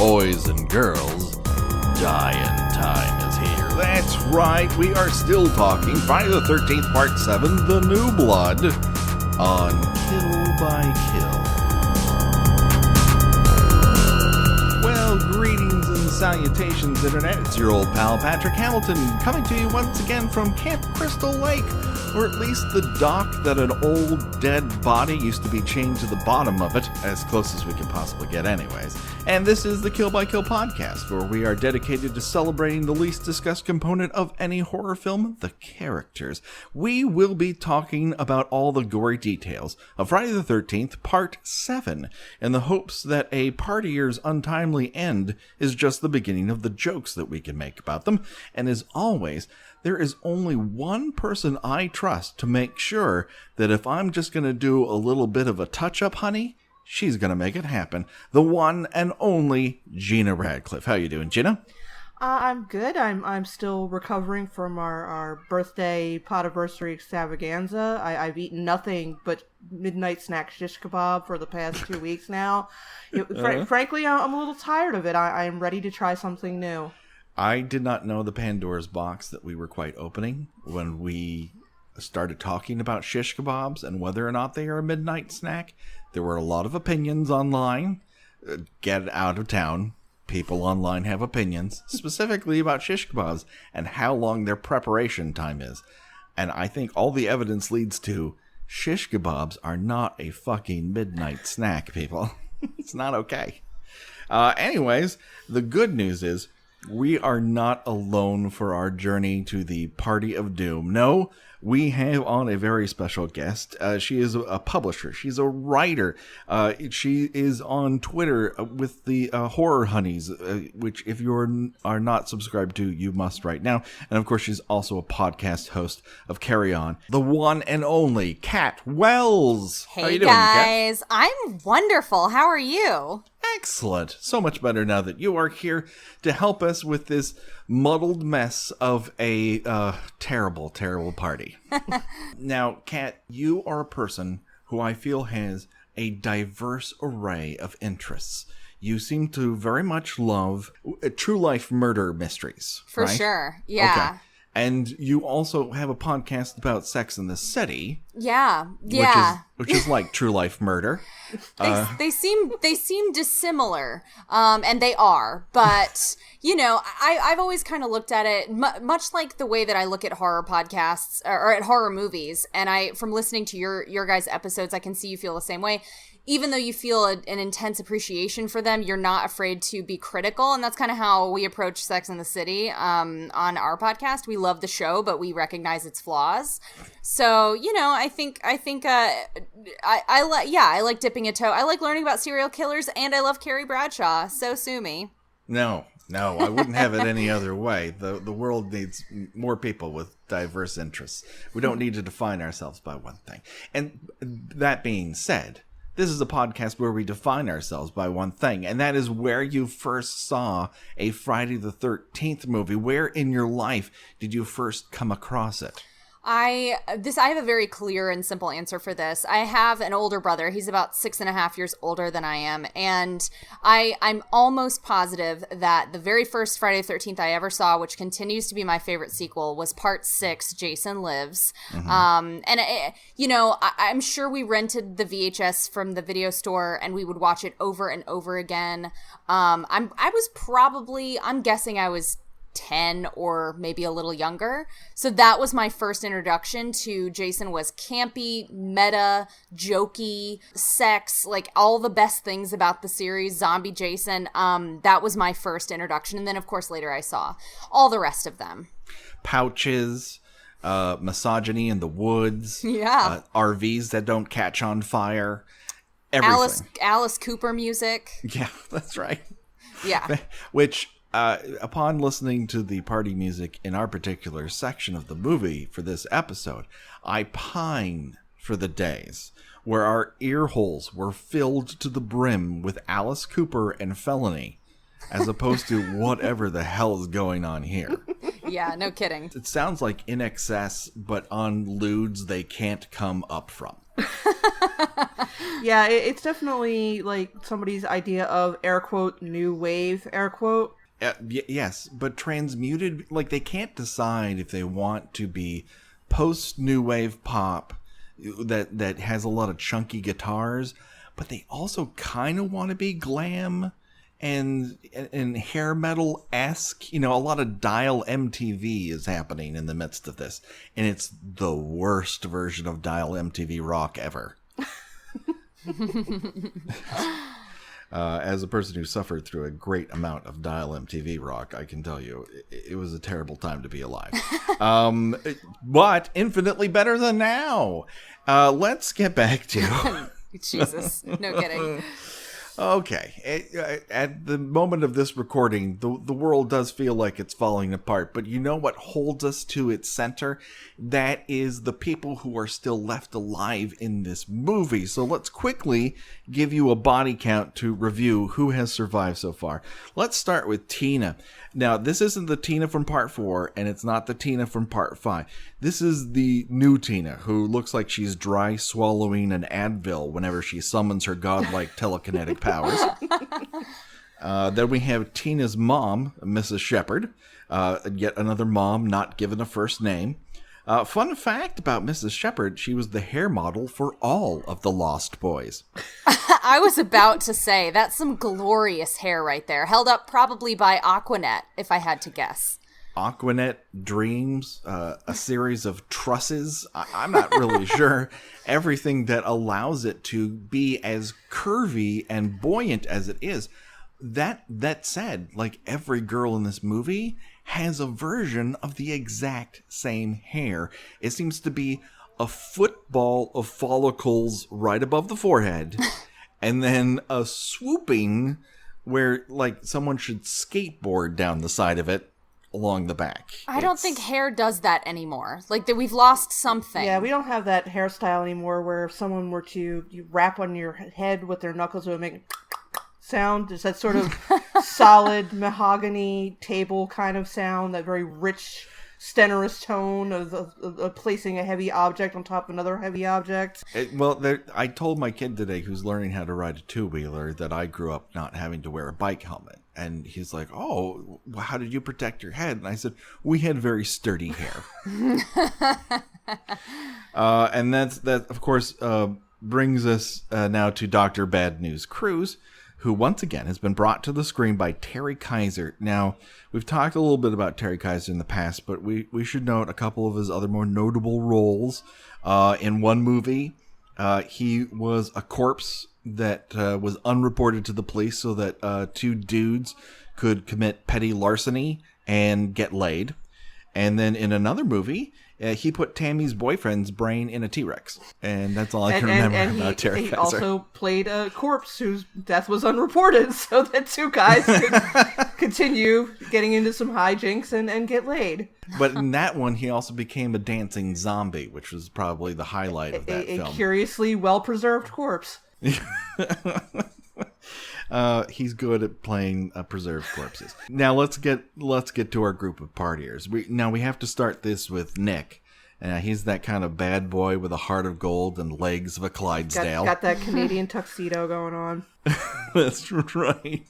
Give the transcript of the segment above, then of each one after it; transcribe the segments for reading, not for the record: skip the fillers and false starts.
boys and girls, Dying Time is here. That's right, we are still talking Friday the 13th Part 7, The New Blood, on Kill by Kill. Well, greetings and salutations, Internet. It's your old pal Patrick Hamilton, coming to you once again from Camp Crystal Lake, or at least the dock that an old dead body used to be chained to the bottom of it, as close as we can possibly get anyways. And this is the Kill by Kill podcast, where we are dedicated to celebrating the least discussed component of any horror film, the characters. We will be talking about all the gory details of Friday the 13th, Part 7, in the hopes that a partier's untimely end is just the beginning of the jokes that we can make about them. And as always, there is only one person I trust to make sure that if I'm just going to do a little bit of a touch-up, honey, she's going to make it happen. The one and only Gina Radcliffe. How you doing, Gina? I'm good. I'm still recovering from our birthday potiversary extravaganza. I've eaten nothing but midnight snack shish kebab for the past 2 weeks now. Frankly, I'm a little tired of it. I'm ready to try something new. I did not know the Pandora's box that we were quite opening when we started talking about shish kebabs and whether or not they are a midnight snack. There were a lot of opinions online. Get out of town. People online have opinions, specifically about shish kebabs and how long their preparation time is. And I think all the evidence leads to shish kebabs are not a fucking midnight snack, people. It's not okay. Anyways, the good news is we are not alone for our journey to the Party of Doom. No, we have on a very special guest. She is a publisher. She's a writer. She is on Twitter with the Horror Honeys, which if you are not subscribed to, you must right now. And of course, she's also a podcast host of Carry On. The one and only Kat Wells. Hey, how you doing, guys. Kat? I'm wonderful. How are you? Excellent. So much better now that you are here to help us with this muddled mess of a terrible, terrible party. Now, Kat, you are a person who I feel has a diverse array of interests. You seem to very much love true life murder mysteries. For right? sure. Yeah. Okay. And you also have a podcast about Sex and the City. Yeah. Which is like true life murder. They seem dissimilar, and they are. But you know, I've always kind of looked at it much like the way that I look at horror podcasts or at horror movies. And from listening to your guys' episodes, I can see you feel the same way. Even though you feel an intense appreciation for them, you're not afraid to be critical. And that's kind of how we approach Sex and the City on our podcast. We love the show, but we recognize its flaws. So, you know, I like dipping a toe. I like learning about serial killers, and I love Carrie Bradshaw. So sue me. No, I wouldn't have it any other way. The world needs more people with diverse interests. We don't need to define ourselves by one thing. And that being said, this is a podcast where we define ourselves by one thing, and that is where you first saw a Friday the 13th movie. Where in your life did you first come across it? I have a very clear and simple answer for this. I have an older brother. He's about 6.5 years older than I am. And I'm almost positive that the very first Friday the 13th I ever saw, which continues to be my favorite sequel, was Part 6, Jason Lives. Mm-hmm. I'm sure we rented the VHS from the video store and we would watch it over and over again. I'm guessing I was 10 or maybe a little younger. So that was my first introduction to Jason. Was campy, meta, jokey, sex, like all the best things about the series, Zombie Jason. That was my first introduction. And then of course later I saw all the rest of them. Pouches, misogyny in the woods, RVs that don't catch on fire, everything. Alice Cooper music. Yeah, that's right. Yeah. Which upon listening to the party music in our particular section of the movie for this episode, I pine for the days where our ear holes were filled to the brim with Alice Cooper and Felony, as opposed to whatever the hell is going on here. Yeah, no kidding. It sounds like In Excess, but on lewds they can't come up from. Yeah, it's definitely like somebody's idea of air quote new wave air quote. Yes, but transmuted, like they can't decide if they want to be post new wave pop that has a lot of chunky guitars, but they also kind of want to be glam and hair metal-esque. You know, a lot of Dial MTV is happening in the midst of this, and it's the worst version of Dial MTV rock ever. As a person who suffered through a great amount of Dial MTV rock, I can tell you it was a terrible time to be alive. But infinitely better than now. Let's get back to... Jesus, no kidding. Okay. At the moment of this recording, the world does feel like it's falling apart, but you know what holds us to its center? That is the people who are still left alive in this movie. So let's quickly give you a body count to review who has survived so far. Let's start with Tina. Now, this isn't the Tina from part 4, and it's not the Tina from part 5. This is the new Tina, who looks like she's dry swallowing an Advil whenever she summons her godlike telekinetic powers. Then we have Tina's mom, Mrs. Shepard. Yet another mom not given a first name. Fun fact about Mrs. Shepard, she was the hair model for all of the Lost Boys. I was about to say, that's some glorious hair right there. Held up probably by Aquanet, if I had to guess. Aquanet, Dreams, a series of trusses. I'm not really sure. Everything that allows it to be as curvy and buoyant as it is. That said, like every girl in this movie has a version of the exact same hair. It seems to be a football of follicles right above the forehead, and then a swooping where like someone should skateboard down the side of it along the back. I don't think hair does that anymore. Like that, we've lost something. Yeah, we don't have that hairstyle anymore where if someone were to rap on your head with their knuckles, it would make sound. There's that sort of solid mahogany table kind of sound, that very rich, sonorous tone of placing a heavy object on top of another heavy object. I told my kid today, who's learning how to ride a two-wheeler, that I grew up not having to wear a bike helmet. And he's like, oh, how did you protect your head? And I said, we had very sturdy hair. And that of course, brings us now to Dr. Bad News Cruz, who once again has been brought to the screen by Terry Kaiser. Now, we've talked a little bit about Terry Kaiser in the past, but we should note a couple of his other more notable roles. In one movie, he was a corpse that was unreported to the police so that two dudes could commit petty larceny and get laid. And then in another movie, he put Tammy's boyfriend's brain in a T-Rex. And that's all I can remember about Terry Kaiser. He also played a corpse whose death was unreported so that two guys could continue getting into some hijinks and get laid. But in that one, he also became a dancing zombie, which was probably the highlight of that film. A curiously well-preserved corpse. He's good at playing preserved corpses. Now let's get to our group of partiers. We have to start this with Nick. He's that kind of bad boy with a heart of gold and legs of a Clydesdale. Got that Canadian tuxedo going on. That's right.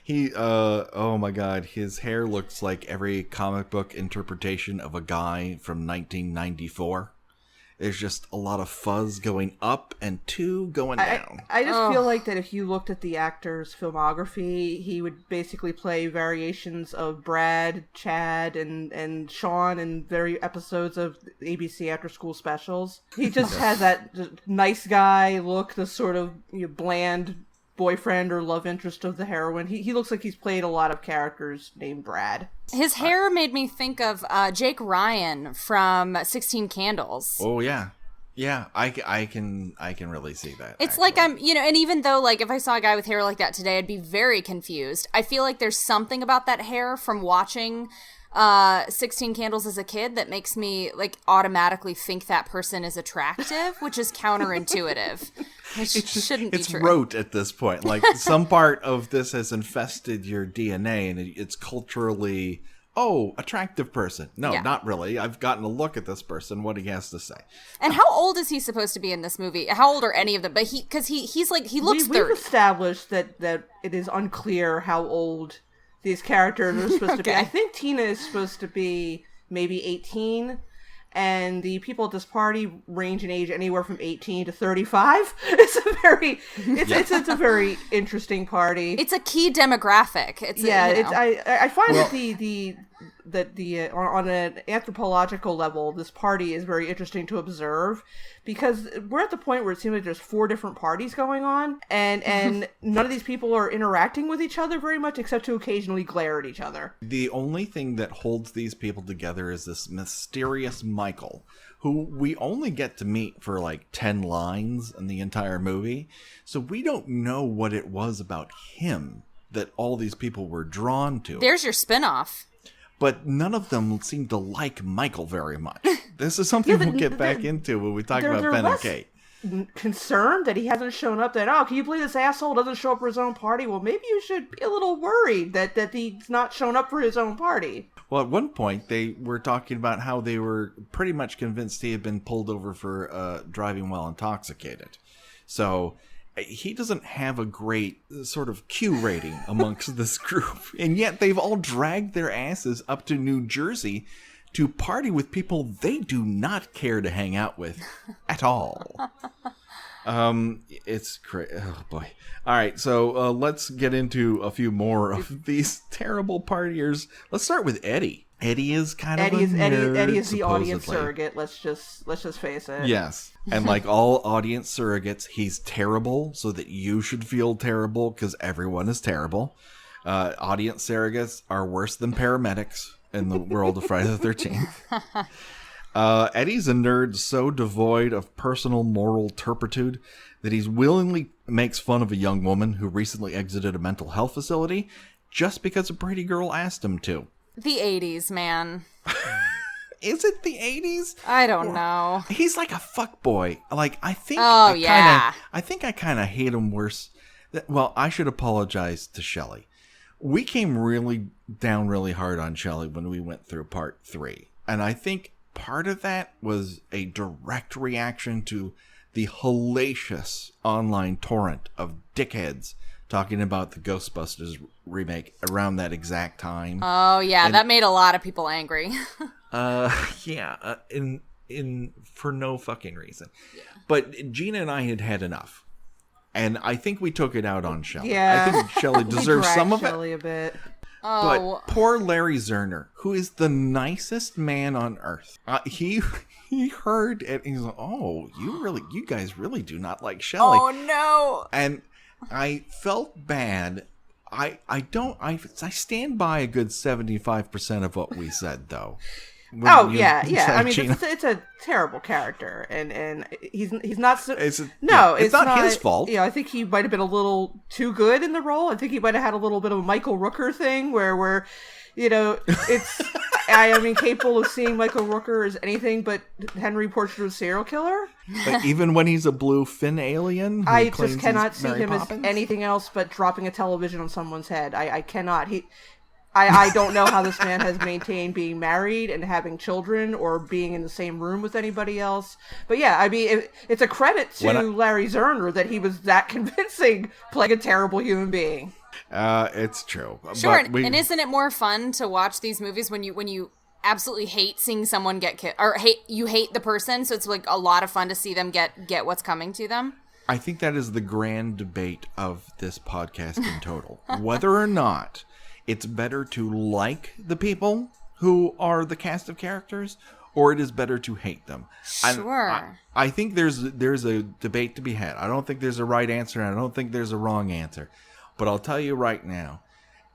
He oh my God, his hair looks like every comic book interpretation of a guy from 1994. There's just a lot of fuzz going up and two going down. I just feel like that if you looked at the actor's filmography, he would basically play variations of Brad, Chad, and Sean in various episodes of ABC After School specials. He just has that nice guy look, the sort of bland boyfriend or love interest of the heroine. He looks like he's played a lot of characters named Brad. His hair made me think of Jake Ryan from 16 Candles. Oh yeah. Yeah, I can really see that. It's actually like I'm, and even though like if I saw a guy with hair like that today, I'd be very confused. I feel like there's something about that hair from watching 16 Candles as a kid that makes me like automatically think that person is attractive, which is counterintuitive. Which shouldn't be true. It's rote at this point. Like some part of this has infested your DNA and it's culturally oh, attractive person. No, Yeah. not really. I've gotten a look at this person, what he has to say. And how old is he supposed to be in this movie? How old are any of them? But he's like, he looks We've 30. established that it is unclear how old these characters are supposed to be. Okay. I think Tina is supposed to be maybe 18, and the people at this party range in age anywhere from 18 to 35. It's a very interesting party. It's a key demographic. It's I find that on an anthropological level, this party is very interesting to observe, because we're at the point where it seems like there's 4 different parties going on, and none of these people are interacting with each other very much, except to occasionally glare at each other. The only thing that holds these people together is this mysterious Michael, who we only get to meet for like 10 lines in the entire movie. So we don't know what it was about him that all these people were drawn to. There's your spinoff. But none of them seem to like Michael very much. This is something we'll get back into when we talk about they're Ben and less Kate. concerned that he hasn't shown up. That, oh, can you believe this asshole doesn't show up for his own party? Well, maybe you should be a little worried that he's not shown up for his own party. Well, at one point, they were talking about how they were pretty much convinced he had been pulled over for driving while intoxicated. So he doesn't have a great sort of Q rating amongst this group. And yet they've all dragged their asses up to New Jersey to party with people they do not care to hang out with at all. It's great. Oh boy. All right, so let's get into a few more of these terrible partiers. Let's start with Eddie. Eddie is kind of a nerd, Eddie is the audience supposedly. surrogate. Let's just face it. Yes, and like all audience surrogates, he's terrible, so that you should feel terrible because everyone is terrible. Audience surrogates are worse than paramedics in the world of Friday the 13th. Eddie's a nerd so devoid of personal moral turpitude that he's willingly makes fun of a young woman who recently exited a mental health facility just because a pretty girl asked him to. The 80s, man. Is it the 80s? I don't know. He's like a fuckboy. Like, I think Oh, yeah. I think I kind of hate him worse. Well, I should apologize to Shelley. We came really down really hard on Shelley when we went through part 3. And I think part of that was a direct reaction to the hellacious online torrent of dickheads talking about the Ghostbusters remake around that exact time. Oh, yeah, that made a lot of people angry. In for no fucking reason. Yeah. But Gina and I had enough. And I think we took it out on Shelley. Yeah. I think Shelley deserves some of Shelley it. a bit. Oh, But poor Larry Zerner, who is the nicest man on earth, he heard it. And he's like, "Oh, you guys really do not like Shelley." oh no. And I felt bad. I stand by a good 75% of what we said, though. Wouldn't you say, I mean, Gina? it's a terrible character, and he's not so. It's It's not his fault. I think he might have been a little too good in the role. I think he might have had a little bit of a Michael Rooker thing, where it's. I mean, capable of seeing Michael Rooker as anything but Henry Portrait of a Serial Killer. But even when he's a blue fin alien, who I claims just cannot he's see Mary him Poppins? as anything else but dropping a television on someone's head. I cannot. I don't know how this man has maintained being married and having children or being in the same room with anybody else. But yeah, I mean, it's a credit to Larry Zerner that he was that convincing playing a terrible human being. It's true. Sure, But and isn't it more fun to watch these movies when you absolutely hate seeing someone get killed, or you hate the person, so it's like a lot of fun to see them get what's coming to them? I think that is the grand debate of this podcast in total. Whether or not it's better to like the people who are the cast of characters, or it is better to hate them. Sure. I think there's a debate to be had. I don't think there's a right answer, and I don't think there's a wrong answer. But I'll tell you right now,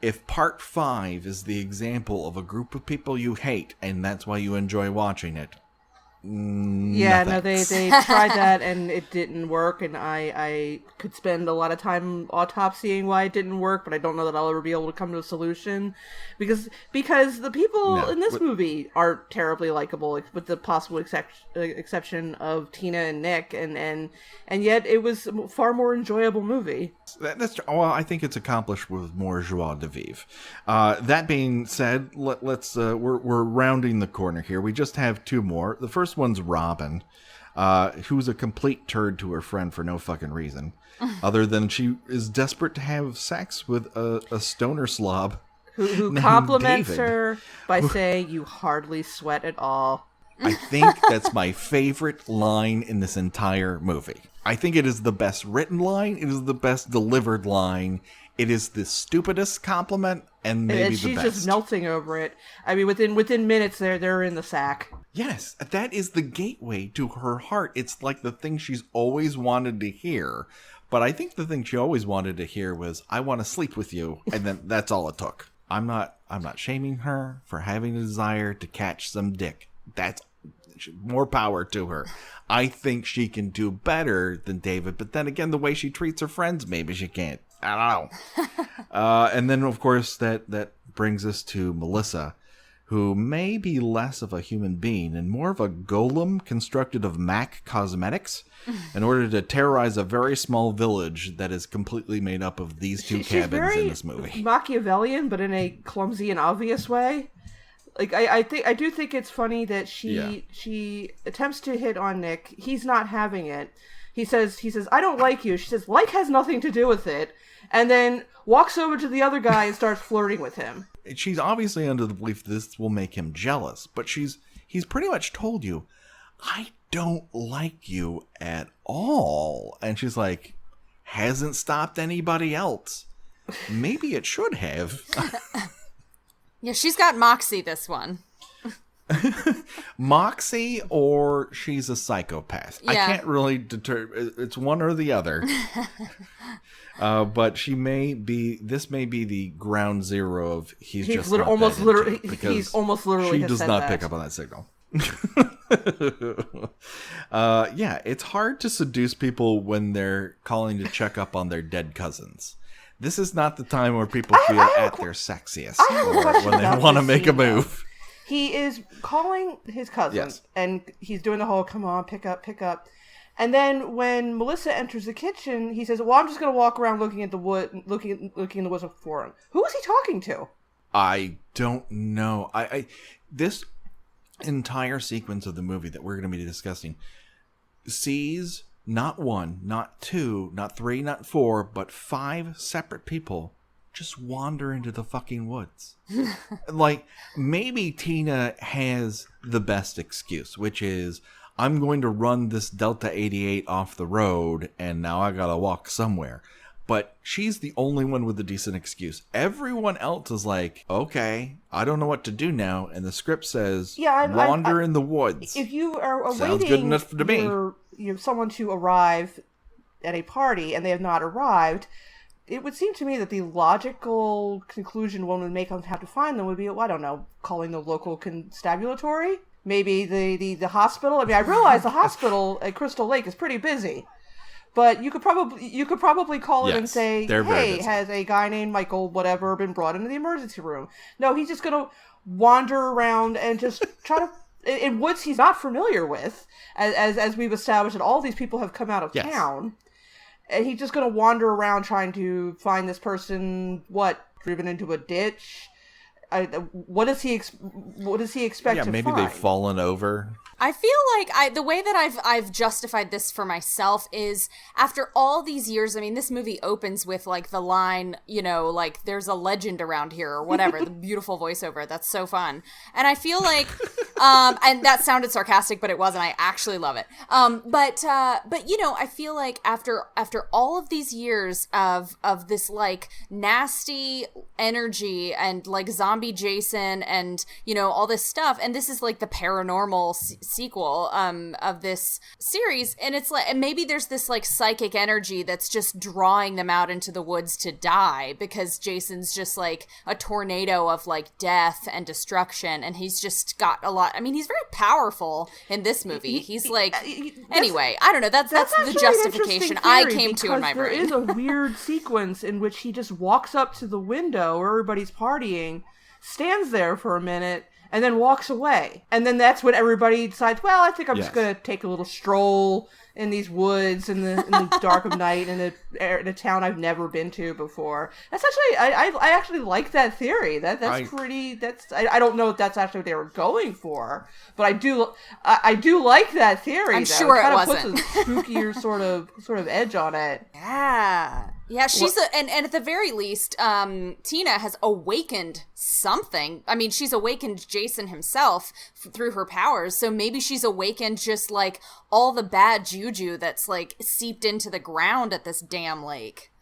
if part 5 is the example of a group of people you hate, and that's why you enjoy watching it, Yeah, no, they tried that and it didn't work, and I could spend a lot of time autopsying why it didn't work, but I don't know that I'll ever be able to come to a solution because the people in this movie aren't terribly likable, with the possible exception of Tina and Nick, and yet it was a far more enjoyable movie. That's well, I think it's accomplished with more joie de vivre. That being said, let's we're rounding the corner here. We just have two more. The first one's Robin, who's a complete turd to her friend for no fucking reason, other than she is desperate to have sex with a stoner slob who named compliments David. her by saying, "You hardly sweat at all." I think that's my favorite line in this entire movie. I think it is the best written line. It is the best delivered line. It is the stupidest compliment and maybe And the she's best. just melting over it. I mean, within minutes, they're in the sack. Yes, that is the gateway to her heart. It's like the thing she's always wanted to hear. But I think the thing she always wanted to hear was, "I want to sleep with you," and then that's all it took. I'm not shaming her for having a desire to catch some dick. That's more power to her. I think she can do better than David, but then again, the way she treats her friends, maybe she can't. I don't know. And then, of course, that brings us to Melissa, who may be less of a human being and more of a golem constructed of MAC cosmetics in order to terrorize a very small village that is completely made up of these two cabins in this movie. She's very Machiavellian, but in a clumsy and obvious way. Like I do think it's funny that she attempts to hit on Nick. He's not having it. He says, "I don't like you." She says, "Like has nothing to do with it," and then walks over to the other guy and starts flirting with him. She's obviously under the belief this will make him jealous, but he's pretty much told you, "I don't like you at all," and she's like, hasn't stopped anybody else. Maybe it should have. Yeah, she's got moxie, this one. Moxie, or she's a psychopath. Yeah. I can't really determine. It's one or the other. But this may be the ground zero of he's just not almost that literally into it, because he's almost literally she has does said not that. pick up on that signal. Yeah, it's hard to seduce people when they're calling to check up on their dead cousins. This is not the time where people feel at their sexiest or when they want to make a move. He is calling his cousin, Yes. and he's doing the whole, "Come on, pick up." And then when Melissa enters the kitchen, he says, "Well, I'm just going to walk around looking at the wood, looking in the woods for him." Who is he talking to? I don't know. I this entire sequence of the movie that we're going to be discussing sees not one, not two, not three, not four, but 5 separate people just wander into the fucking woods. Like, maybe Tina has the best excuse, which is, "I'm going to run this Delta 88 off the road, and now I gotta walk somewhere." But she's the only one with a decent excuse. Everyone else is like, "Okay, I don't know what to do now," and the script says, wander in the woods. If you are Sounds awaiting good enough to me. someone to arrive at a party and they have not arrived, it would seem to me that the logical conclusion one would make on how to find them would be, I don't know, calling the local constabulary? Maybe the hospital? I mean, I realize the hospital at Crystal Lake is pretty busy. But you could probably call it and say, they're very "Hey, busy. has a guy named Michael whatever been brought into the emergency room?" No, he's just going to wander around and just try to in woods he's not familiar with, as we've established that all these people have come out of town, and he's just going to wander around trying to find this person. Driven into a ditch? What does he expect? Yeah, to maybe find? they've fallen over. I feel like the way that I've justified this for myself is after all these years. I mean, this movie opens with like the line, like "there's a legend around here" or whatever, the beautiful voiceover. That's so fun, and I feel like, and that sounded sarcastic, but it wasn't. I actually love it. But I feel like after all of these years of this like nasty energy and like zombie zombie Jason and, you know, all this stuff. And this is like the paranormal sequel of this series. And it's like, and maybe there's this like psychic energy that's just drawing them out into the woods to die, because Jason's just like a tornado of like death and destruction. And he's just got a lot. I mean, he's very powerful in this movie. He's like, anyway, I don't know. That's the justification I came to in my brain. There is a weird sequence in which he just walks up to the window where everybody's partying, stands there for a minute, and then walks away. And then that's when everybody decides, well, I think I'm just going to take a little stroll in these woods in the dark of night in a town I've never been to before. That's actually, I actually like that theory. That's pretty, I don't know if that's actually what they were going for, but I do like that theory. I'm sure it wasn't. Puts a spookier sort of edge on it. Yeah, she's and at the very least, Tina has awakened something. I mean, she's awakened Jason himself through her powers, so maybe she's awakened just like all the bad juju that's like seeped into the ground at this damn lake.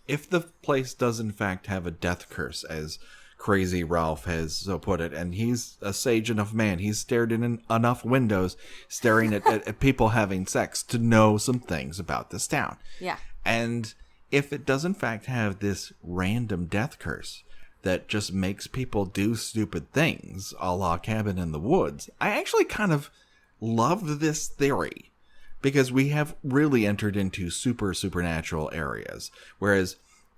If the place does in fact have a death curse, as Crazy Ralph has so put it, and he's a sage enough man, he's stared in enough windows staring at people having sex to know some things about this town. Yeah. And if it does in fact have this random death curse that just makes people do stupid things, a la Cabin in the Woods, I actually kind of loved this theory, because we have really entered into supernatural areas. Whereas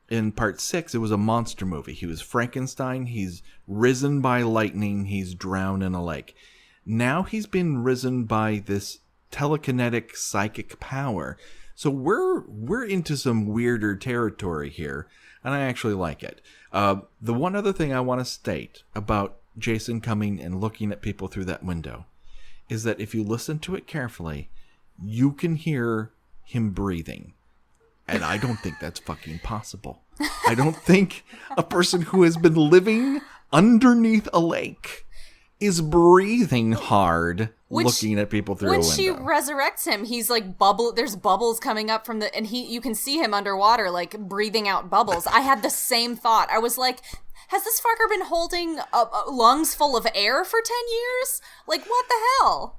in part 6, it was a monster movie. He was Frankenstein, he's risen by lightning, he's drowned in a lake. Now he's been risen by this telekinetic psychic power. So we're into some weirder territory here, and I actually like it. The one other thing I want to state about Jason coming and looking at people through that window is that if you listen to it carefully, you can hear him breathing. And I don't think that's fucking possible. I don't think a person who has been living underneath a lake is breathing hard looking at people through a window. When she resurrects him, he's like there's bubbles coming up from and you can see him underwater like breathing out bubbles. I had the same thought. I was like, has this fucker been holding lungs full of air for 10 years? Like, what the hell?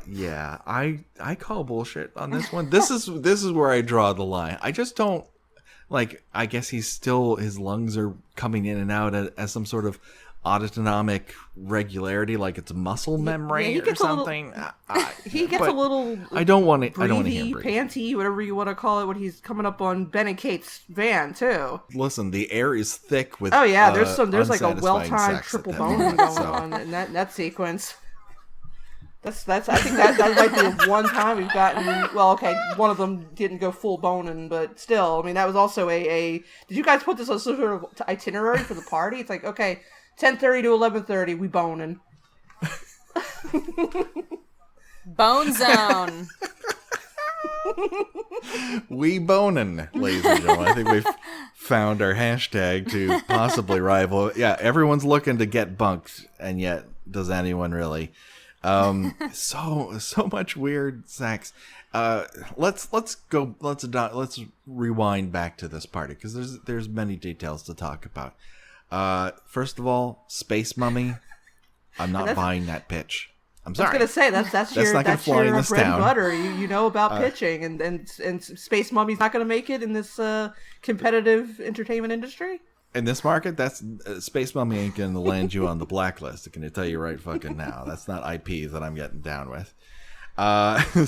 Yeah. I call bullshit on this one. This is where I draw the line. I just don't, like, I guess his lungs are coming in and out as some sort of autonomic regularity, like it's muscle memory or something. He gets a little. I don't want to. I don't want to hear panty, whatever you want to call it, when he's coming up on Ben and Kate's van too. Listen, the air is thick with. Oh yeah, there's like a well-timed triple bone going so. on in that sequence. That's. I think that might be the one time we've gotten. Well, okay, one of them didn't go full boning, but still, I mean, that was also a. Did you guys put this on some sort of itinerary for the party? It's like, okay, 10:30 to 11:30, we boning. Bone zone. We bonin', ladies and gentlemen. I think we've found our hashtag to possibly rival. Yeah, everyone's looking to get bunked, and yet does anyone really? So much weird sex. Let's rewind back to this party, because there's many details to talk about. First of all, Space Mummy. I'm not buying that pitch. I'm sorry. I was gonna say that's your bread and butter. You know about pitching, and Space Mummy's not gonna make it in this competitive entertainment industry. In this market, that's Space Mummy ain't gonna land you on the blacklist. Can I tell you right fucking now? That's not IP that I'm getting down with.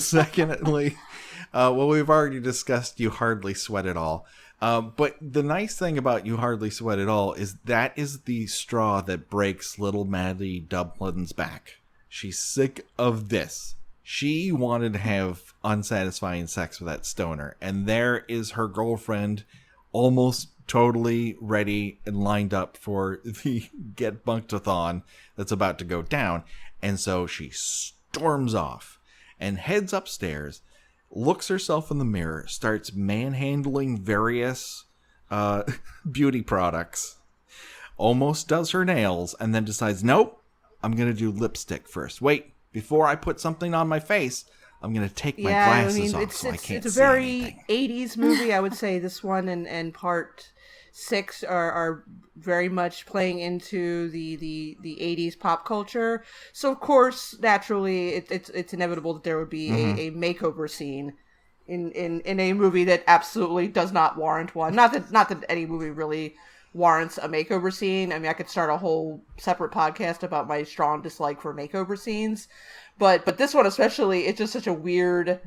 Secondly, well, we've already discussed You Hardly Sweat It All. But the nice thing about You Hardly Sweat It All is that is the straw that breaks little Maddie Dublin's back. She's sick of this. She wanted to have unsatisfying sex with that stoner, and there is her girlfriend almost totally ready and lined up for the Get Bunked-a-thon that's about to go down. And so she storms off and heads upstairs, looks herself in the mirror, starts manhandling various beauty products, almost does her nails, and then decides, nope, I'm going to do lipstick first. Wait, before I put something on my face, I'm going to take my glasses off so I can't see anything. It's a very 80s movie, I would say, this one, and part 6 are very much playing into the 80s pop culture. So of course, naturally, it's inevitable that there would be a makeover scene in a movie that absolutely does not warrant one. Not that any movie really warrants a makeover scene. I mean, I could start a whole separate podcast about my strong dislike for makeover scenes, but this one especially, it's just such a weird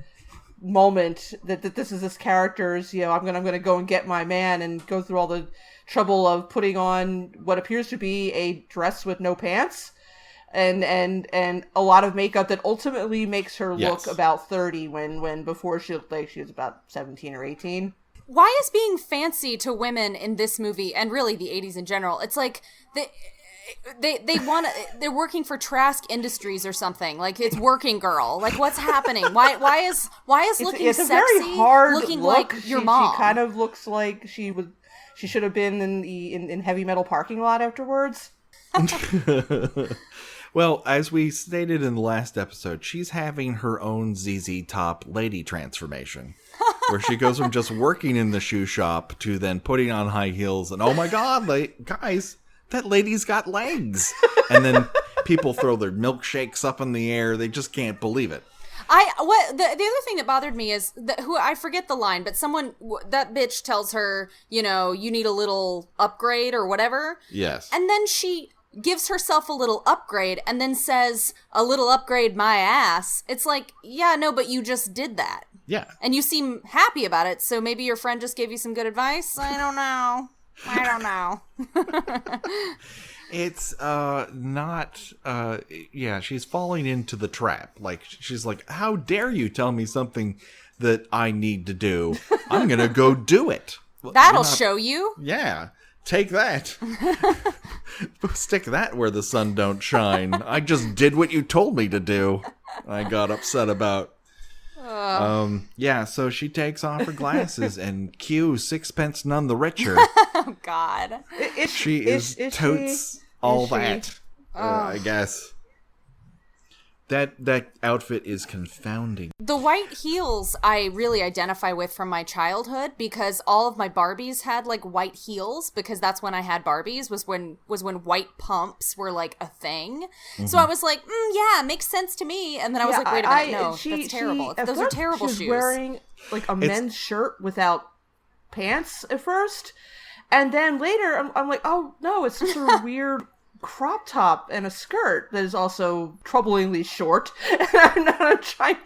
moment that this is this character's, I'm gonna go and get my man, and go through all the trouble of putting on what appears to be a dress with no pants and a lot of makeup that ultimately makes her look about 30 when before she looked like she was about 17 or 18. Why is being fancy to women in this movie, and really the 80s in general, it's like they're working for Trask Industries or something. Like, it's Working Girl. Like, what's happening? Why is looking it's a sexy very hard looking look. like your mom? She kind of looks like she should have been in heavy metal parking lot afterwards. Well, as we stated in the last episode, she's having her own ZZ Top lady transformation, where she goes from just working in the shoe shop to then putting on high heels, and oh my god, guys, that lady's got legs. And then people throw their milkshakes up in the air. They just can't believe it. The other thing that bothered me is who I forget the line, but that bitch tells her, you need a little upgrade or whatever. Yes. And then she gives herself a little upgrade and then says, a little upgrade my ass. It's like, yeah, no, but you just did that. Yeah. And you seem happy about it, so maybe your friend just gave you some good advice? I don't know. It's not she's falling into the trap. Like, she's like, how dare you tell me something that I need to do? I'm gonna go do it. That'll show you. Yeah, take that. Stick that where the sun don't shine. I just did what you told me to do. I got upset about. So she takes off her glasses and cue sixpence none the richer. Oh God. She is totes all that. I guess. That outfit is confounding. The white heels I really identify with from my childhood, because all of my Barbies had like white heels, because that's when I had Barbies, was when white pumps were like a thing. Mm-hmm. So I was like, yeah, makes sense to me. And then I was like, wait a minute, no, that's terrible. Those are terrible shoes. She was wearing like a men's shirt without pants at first. And then later I'm like, oh no, it's such a weird crop top and a skirt that is also troublingly short. I'm trying.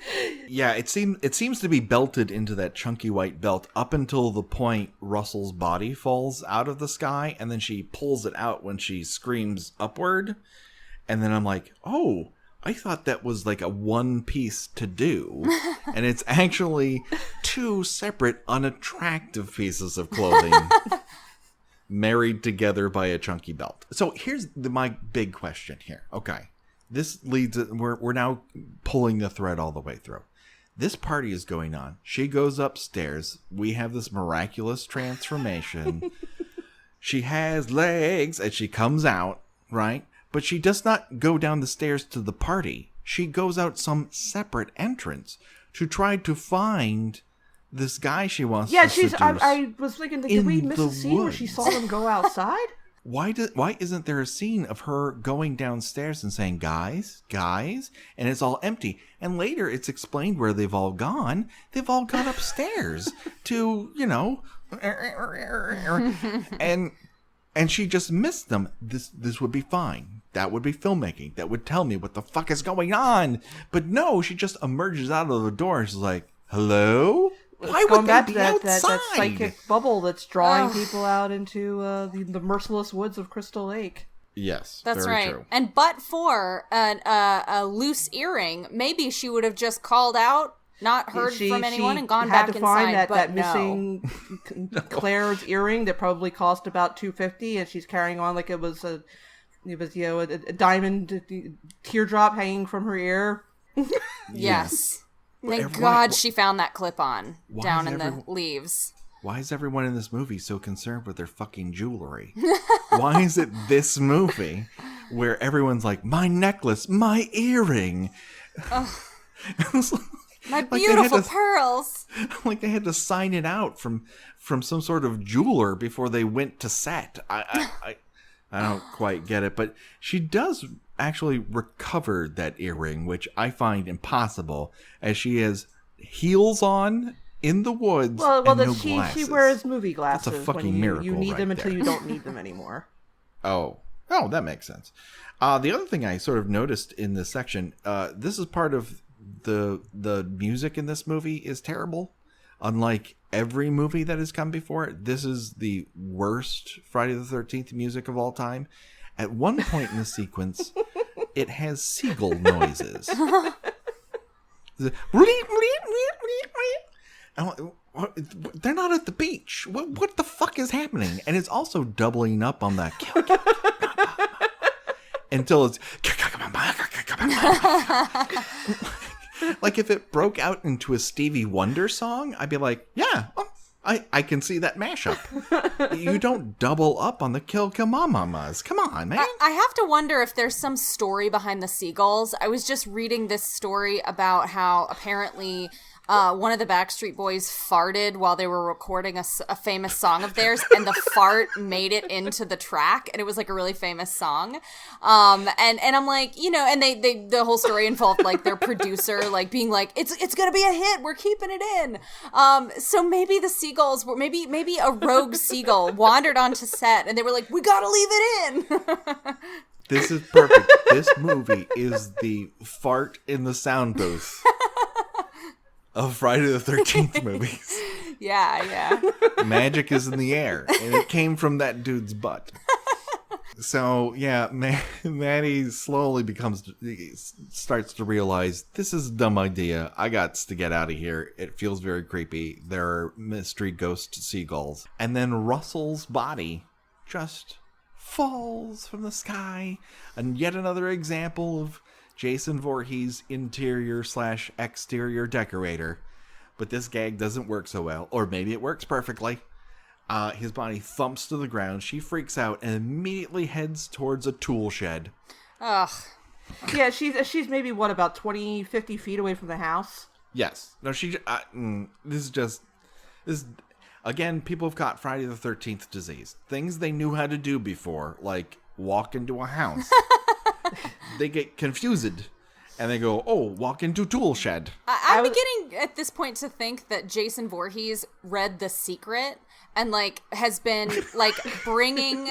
Yeah, it seems to be belted into that chunky white belt up until the point Russell's body falls out of the sky, and then she pulls it out when she screams upward. And then I'm like, oh, I thought that was like a one piece to do. And it's actually two separate unattractive pieces of clothing married together by a chunky belt. So here's my big question here. Okay, this leads. We're now pulling the thread all the way through. This party is going on. She goes upstairs. We have this miraculous transformation. She has legs, and she comes out, right? But she does not go down the stairs to the party. She goes out some separate entrance to try to find this guy she wants to seduce. I was thinking, did we miss a scene where she saw them go outside? Why isn't there a scene of her going downstairs and saying, guys, and it's all empty? And later it's explained where they've all gone. They've all gone upstairs to, and she just missed them. This would be fine. That would be filmmaking. That would tell me what the fuck is going on. But no, she just emerges out of the door and she's like, hello? Why would they be outside? That psychic bubble that's drawing people out into the merciless woods of Crystal Lake. Yes, that's very right. True. And but for a loose earring, maybe she would have just called out, not heard from anyone, and gone back inside. She had to find that missing Claire's earring that probably cost about $250, and she's carrying on like it was a diamond teardrop hanging from her ear. Yes. Thank God she found that clip-on down in the leaves. Why is everyone in this movie so concerned with their fucking jewelry? Why is it this movie where everyone's like, my necklace, my earring? My Like they beautiful had to- pearls. Like they had to sign it out from some sort of jeweler before they went to set. I don't quite get it, but she does actually recover that earring, which I find impossible, as she has heels on in the woods Well, and that no she glasses. wears movie glasses. That's a fucking when miracle you need right them until there. you don't need them anymore. Oh, that makes sense. The other thing I sort of noticed in this section, this is part of the music in this movie is terrible. Unlike every movie that has come before it, this is the worst Friday the 13th music of all time. At one point in the sequence, it has seagull noises. They're not at the beach. What the fuck is happening? And it's also doubling up on that until it's like if it broke out into a Stevie Wonder song, I'd be like, yeah, I can see that mashup. You don't double up on the Kill Mamas. Come on, man. I have to wonder if there's some story behind the seagulls. I was just reading this story about how apparently one of the Backstreet Boys farted while they were recording a famous song of theirs, and the fart made it into the track, and it was like a really famous song. And I'm like, you know, and they the whole story involved like their producer like being like, it's gonna be a hit, we're keeping it in. So maybe the seagulls were maybe a rogue seagull wandered onto set, and they were like, we gotta leave it in. This is perfect. This movie is the fart in the sound booth of Friday the 13th movies. Yeah. Magic is in the air, and it came from that dude's butt. So, yeah, Maddie slowly starts to realize, this is a dumb idea. I got to get out of here. It feels very creepy. There are mystery ghost seagulls. And then Russell's body just falls from the sky. And yet another example of Jason Voorhees, interior/exterior decorator. But this gag doesn't work so well. Or maybe it works perfectly. His body thumps to the ground. She freaks out and immediately heads towards a tool shed. Ugh. Yeah, she's maybe, about 20, 50 feet away from the house? Yes. No, this again, people have caught Friday the 13th disease. Things they knew how to do before, like walk into a house. They get confused and they go, oh, walk into tool shed. I'm beginning at this point to think that Jason Voorhees read The Secret and like has been like bringing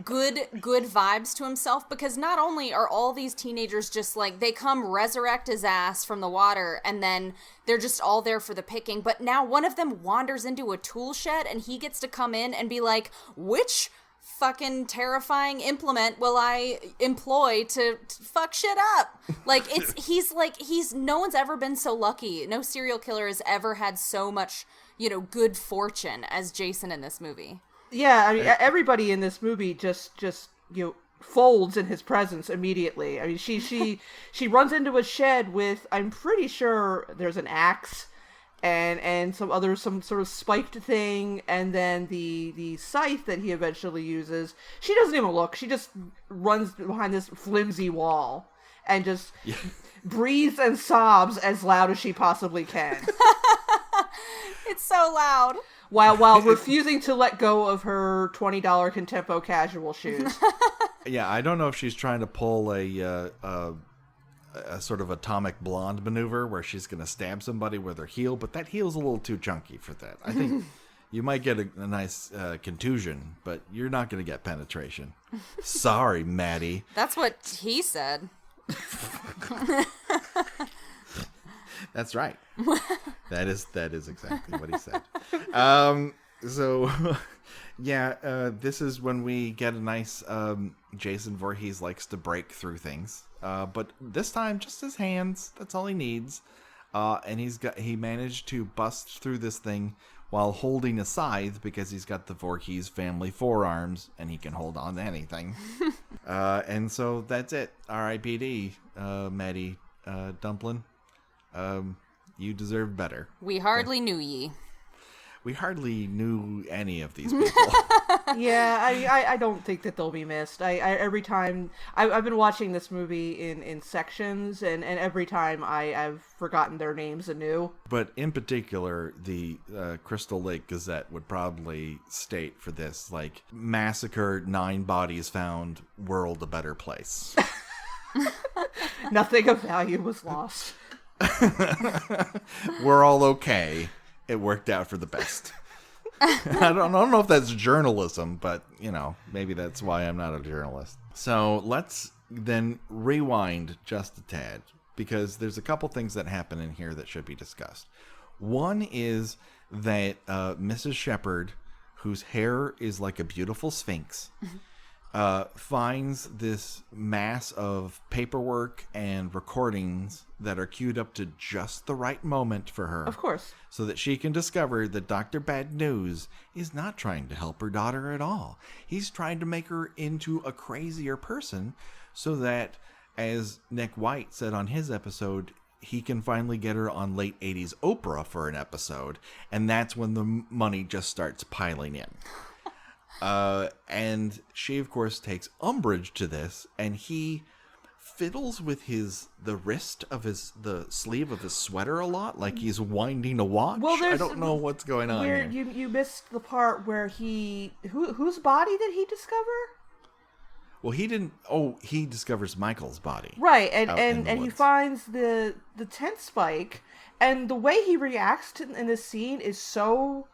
good vibes to himself, because not only are all these teenagers just like, they come resurrect his ass from the water and then they're just all there for the picking, but now one of them wanders into a tool shed and he gets to come in and be like, which fucking terrifying implement will I employ to fuck shit up? Like, he's no one's ever been so lucky. No serial killer has ever had so much, good fortune as Jason in this movie. Yeah, I mean, everybody in this movie just folds in his presence immediately. I mean, she runs into a shed with, I'm pretty sure there's an axe and some sort of spiked thing, and then the scythe that he eventually uses. She doesn't even look. She just runs behind this flimsy wall and just breathes and sobs as loud as she possibly can. It's so loud. While refusing to let go of her $20 Contempo casual shoes. Yeah, I don't know if she's trying to pull a sort of atomic blonde maneuver where she's going to stab somebody with her heel, but that heel's a little too chunky for that. I think you might get a nice contusion, but you're not going to get penetration. Sorry, Maddie. That's what he said. That's right. That is exactly what he said. So, yeah, this is when we get a nice Jason Voorhees likes to break through things. But this time, just his hands. That's all he needs. And he managed to bust through this thing while holding a scythe, because he's got the Voorhees family forearms and he can hold on to anything. And so that's it. R.I.P.D. Maddie Dumplin'. You deserve better. We hardly knew ye. we hardly knew any of these people. Yeah, I don't think that they'll be missed. I every time I've been watching this movie in sections, and every time I've forgotten their names anew. But in particular, the Crystal Lake Gazette would probably state for this, like, massacre, 9 bodies found, world a better place. Nothing of value was lost. We're all okay. It worked out for the best. I don't know if that's journalism, but, maybe that's why I'm not a journalist. So let's then rewind just a tad, because there's a couple things that happen in here that should be discussed. One is that Mrs. Shepherd, whose hair is like a beautiful sphinx, finds this mass of paperwork and recordings that are queued up to just the right moment for her. Of course. So that she can discover that Dr. Bad News is not trying to help her daughter at all. He's trying to make her into a crazier person so that, as Nick White said on his episode, he can finally get her on late 80s Oprah for an episode. And that's when the money just starts piling in. And she, of course, takes umbrage to this, and he fiddles with the wrist of the sleeve of his sweater a lot, like he's winding a watch. Well, I don't know what's going on here. You missed the part where whose body did he discover? Well, he didn't. Oh, he discovers Michael's body. Right, and he finds the tent spike, and the way he reacts in this scene is so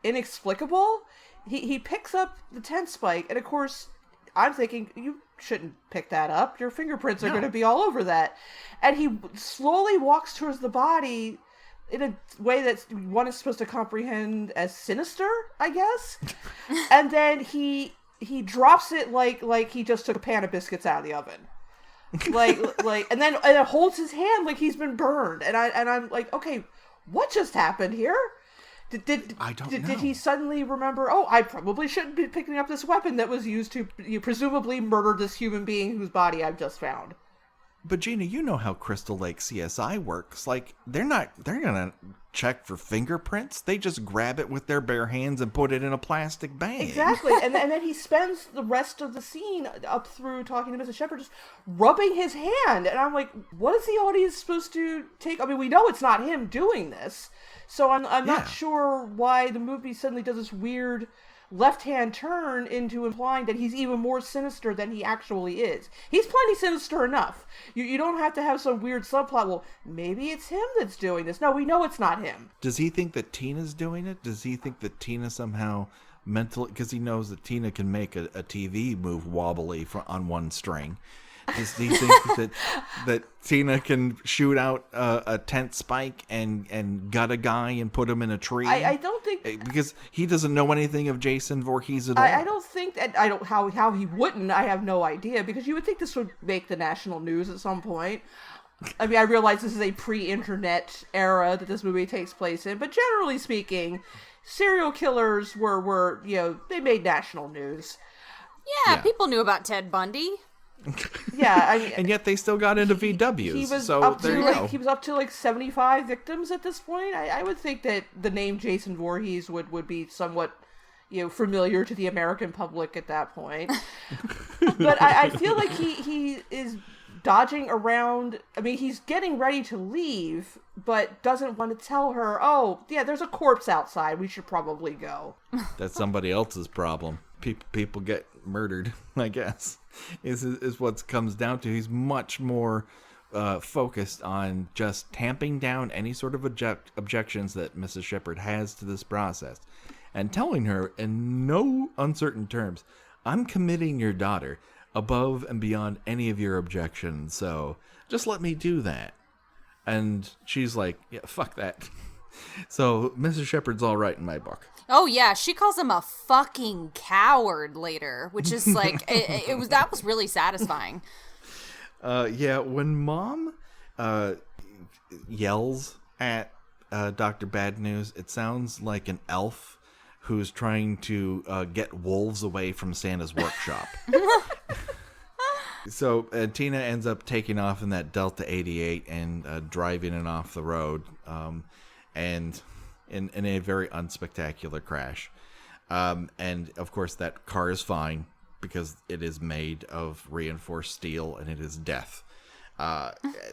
inexplicable. He picks up the tent spike, and of course, I'm thinking, you shouldn't pick that up. Your fingerprints are going to be all over that. And he slowly walks towards the body in a way that one is supposed to comprehend as sinister, I guess. And then he drops it like he just took a pan of biscuits out of the oven. And then it holds his hand like he's been burned. And I'm like, okay, what just happened here? I don't know. Did he suddenly remember, I probably shouldn't be picking up this weapon that was used to presumably murder this human being whose body I've just found? But Gina, you know how Crystal Lake CSI works. Like, they're gonna check for fingerprints. They just grab it with their bare hands and put it in a plastic bag. Exactly. and then he spends the rest of the scene up through talking to Mrs. Shepherd just rubbing his hand. And I'm like, what is the audience supposed to take? I mean, we know it's not him doing this. So I'm not sure why the movie suddenly does this weird left-hand turn into implying that he's even more sinister than he actually is. He's plenty sinister enough. You don't have to have some weird subplot, well, maybe it's him that's doing this. No, we know it's not him. Does he think that Tina's doing it? Does he think that Tina somehow mentally, because he knows that Tina can make a TV move wobbly on one string. Does he think that Tina can shoot out a tent spike and gut a guy and put him in a tree? I don't think, because he doesn't know anything of Jason Voorhees at all. I don't think that, how he wouldn't. I have no idea, because you would think this would make the national news at some point. I mean, I realize this is a pre-internet era that this movie takes place in, but generally speaking, serial killers were they made national news. Yeah, people knew about Ted Bundy. Yeah, I mean, and yet they still got into VWs. He was so up there to you go. He was up to 75 victims at this point. I would think that the name Jason Voorhees would be somewhat familiar to the American public at that point. But I feel like he is dodging around. I mean, he's getting ready to leave, but doesn't want to tell her, oh, yeah, there's a corpse outside. We should probably go. That's somebody else's problem. People get murdered, I guess, is what comes down to. He's much more focused on just tamping down any sort of objections that Mrs. Shepherd has to this process and telling her in no uncertain terms, I'm committing your daughter above and beyond any of your objections, so just let me do that. And she's like, yeah, fuck that. So Mrs. Shepherd's all right in my book. Oh yeah, she calls him a fucking coward later, which is like that was really satisfying. Yeah, when Mom yells at Dr. Bad News, it sounds like an elf who's trying to get wolves away from Santa's workshop. So Tina ends up taking off in that Delta 88 and driving it off the road. And in a very unspectacular crash. And of course, that car is fine because it is made of reinforced steel and it is death.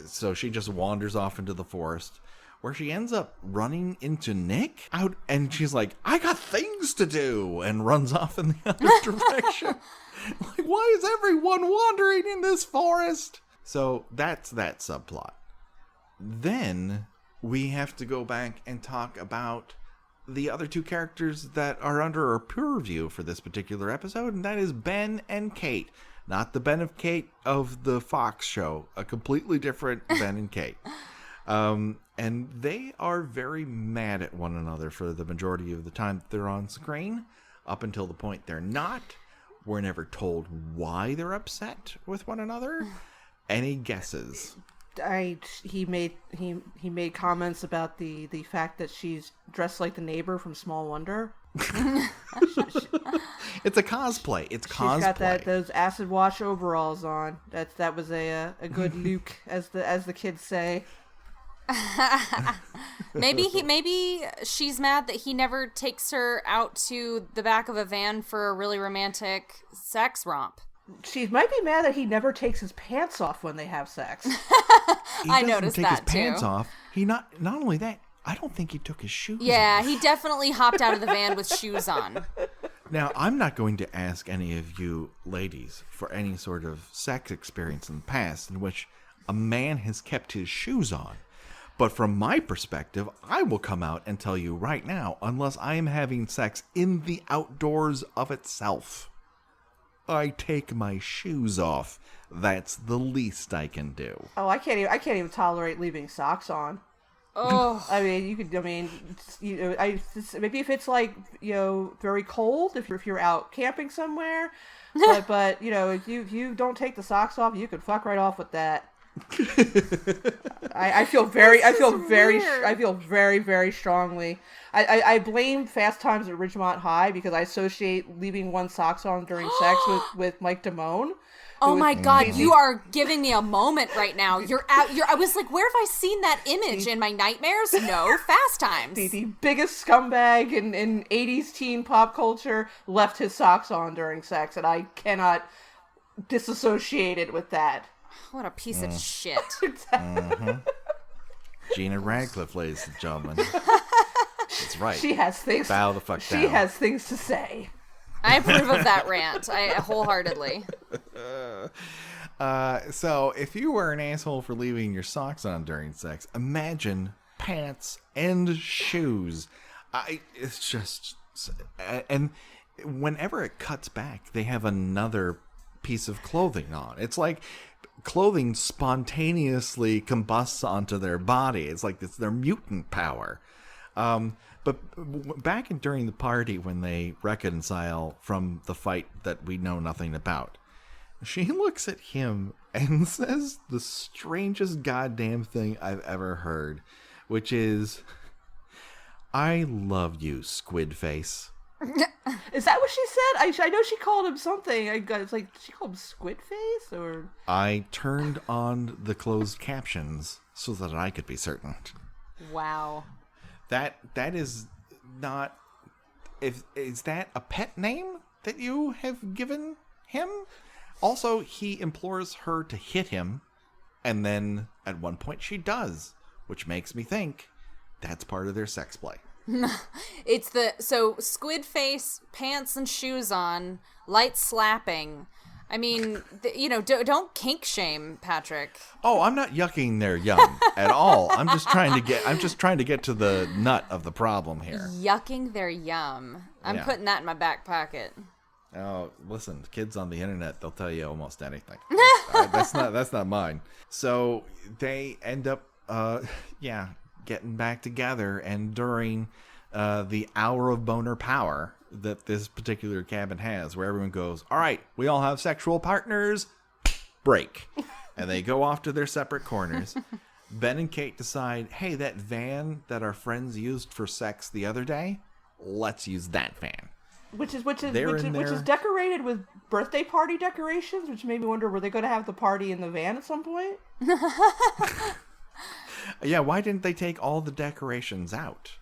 So she just wanders off into the forest, where she ends up running into Nick out, and she's like, I got things to do, and runs off in the other direction. Like, why is everyone wandering in this forest? So that's that subplot. Then we have to go back and talk about the other two characters that are under our purview for this particular episode, and that is Ben and Kate. Not the Ben of Kate of the Fox show, a completely different Ben and Kate. And they are very mad at one another for the majority of the time that they're on screen. Up until the point they're not. We're never told why they're upset with one another. Any guesses? He made comments about the fact that she's dressed like the neighbor from Small Wonder. It's a cosplay. It's cosplay. She's got those acid wash overalls on. That was a good look, as the kids say. Maybe she's mad that he never takes her out to the back of a van for a really romantic sex romp. She might be mad that he never takes his pants off when they have sex. I noticed take that his pants too. off. He not only that, I don't think he took his shoes Yeah, off. he definitely hopped out of the van with shoes on. Now, I'm not going to ask any of you ladies for any sort of sex experience in the past in which a man has kept his shoes on. But from my perspective, I will come out and tell you right now, unless I am having sex in the outdoors of itself, I take my shoes off. That's the least I can do. Oh, I can't even tolerate leaving socks on. Oh, I mean, maybe if it's like, very cold, if you're out camping somewhere, but if you don't take the socks off, you could fuck right off with that. I feel very, very strongly. I blame Fast Times at Ridgemont High because I associate leaving one's socks on during sex with Mike Damone. oh my God! You are giving me a moment right now. I was like, where have I seen that image in my nightmares? No, Fast Times. The biggest scumbag in 80s teen pop culture left his socks on during sex, and I cannot disassociate it with that. What a piece of shit. Gina Radcliffe, ladies and gentlemen. That's right. She has things. Bow the fuck down. She has things to say. I approve of that rant. I wholeheartedly. So, if you were an asshole for leaving your socks on during sex, imagine pants and shoes. It's just... And whenever it cuts back, they have another piece of clothing on. It's like clothing spontaneously combusts onto their body. It's like it's their mutant power. But back during the party when they reconcile from the fight that we know nothing about, she looks at him and says the strangest goddamn thing I've ever heard, which is, I love you, squid face. Is that what she said? I know she called him something. It's like, she called him Squid Face, or... I turned on the closed captions so that I could be certain. Wow. That is not... Is that a pet name that you have given him? Also, he implores her to hit him, and then at one point she does, which makes me think that's part of their sex play. It's squid face, pants and shoes on, light slapping. I mean, don't kink shame, Patrick. Oh, I'm not yucking their yum at all. I'm just trying to get to the nut of the problem here. Yucking their yum. I'm putting that in my back pocket. Oh, listen, kids on the internet, they'll tell you almost anything. That's not mine. So they end up getting back together, and during the hour of boner power that this particular cabin has, where everyone goes, all right, we all have sexual partners, break. And they go off to their separate corners. Ben and Kate decide, hey, that van that our friends used for sex the other day, let's use that van. Which is decorated with birthday party decorations, which made me wonder, were they going to have the party in the van at some point? Yeah, why didn't they take all the decorations out?